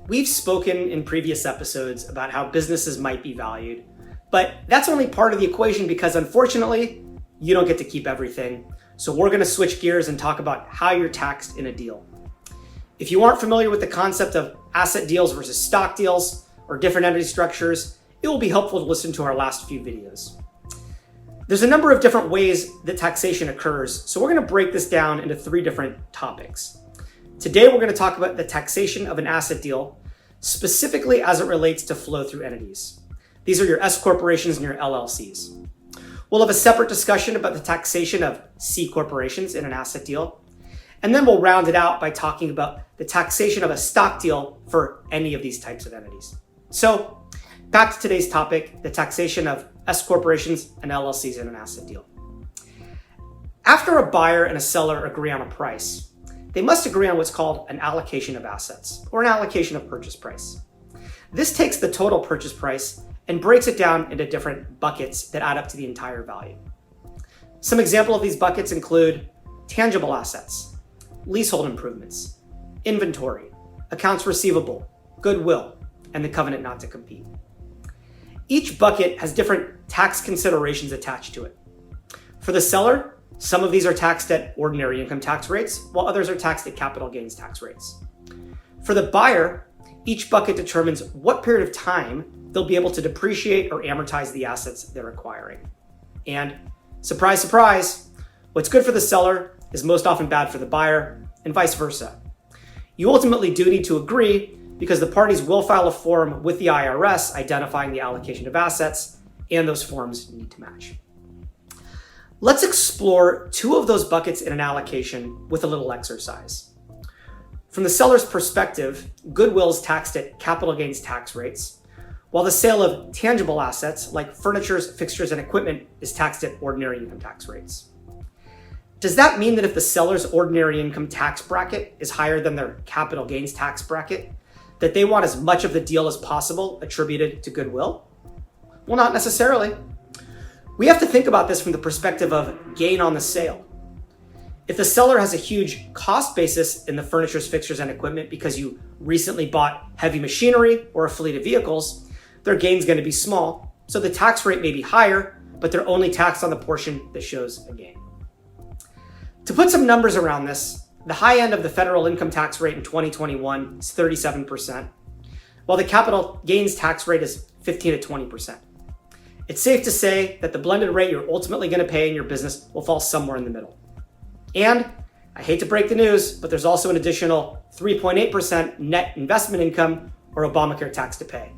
We've spoken in previous episodes about how businesses might be valued, but that's only part of the equation because unfortunately, you don't get to keep everything. So we're going to switch gears and talk about how you're taxed in a deal. If you aren't familiar with the concept of asset deals versus stock deals or different entity structures, it will be helpful to listen to our last few videos. There's a number of different ways that taxation occurs, so we're going to break this down into 3 different topics. Today, we're going to talk about the taxation of an asset deal, specifically as it relates to flow-through entities. These are your S corporations and your LLCs. We'll have a separate discussion about the taxation of C corporations in an asset deal, and then we'll round it out by talking about the taxation of a stock deal for any of these types of entities. So, back to today's topic, the taxation of S corporations and LLCs in an asset deal. After a buyer and a seller agree on a price, they must agree on what's called an allocation of assets, or an allocation of purchase price. This takes the total purchase price and breaks it down into different buckets that add up to the entire value. Some examples of these buckets include tangible assets, leasehold improvements, inventory, accounts receivable, goodwill, and the covenant not to compete. Each bucket has different tax considerations attached to it. For the seller, some of these are taxed at ordinary income tax rates, while others are taxed at capital gains tax rates. For the buyer, each bucket determines what period of time they'll be able to depreciate or amortize the assets they're acquiring. And surprise, surprise, what's good for the seller is most often bad for the buyer, and vice versa. You ultimately do need to agree because the parties will file a form with the IRS identifying the allocation of assets, and those forms need to match. Let's explore 2 of those buckets in an allocation with a little exercise. From the seller's perspective, goodwill is taxed at capital gains tax rates, while the sale of tangible assets like furniture, fixtures, and equipment is taxed at ordinary income tax rates. Does that mean that if the seller's ordinary income tax bracket is higher than their capital gains tax bracket, that they want as much of the deal as possible attributed to goodwill? Well, not necessarily. We have to think about this from the perspective of gain on the sale. If the seller has a huge cost basis in the furniture, fixtures, and equipment because you recently bought heavy machinery or a fleet of vehicles, their gain's going to be small, so the tax rate may be higher, but they're only taxed on the portion that shows a gain. To put some numbers around this, the high end of the federal income tax rate in 2021 is 37%, while the capital gains tax rate is 15 to 20%. It's safe to say that the blended rate you're ultimately going to pay in your business will fall somewhere in the middle. And I hate to break the news, but there's also an additional 3.8% net investment income or Obamacare tax to pay.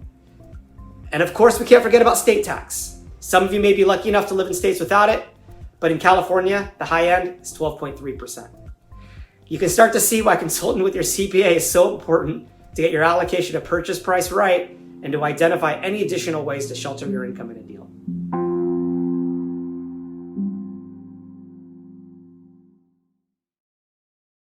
And of course, we can't forget about state tax. Some of you may be lucky enough to live in states without it, but in California, the high end is 12.3%. You can start to see why consulting with your CPA is so important to get your allocation of purchase price right and to identify any additional ways to shelter your income in a deal.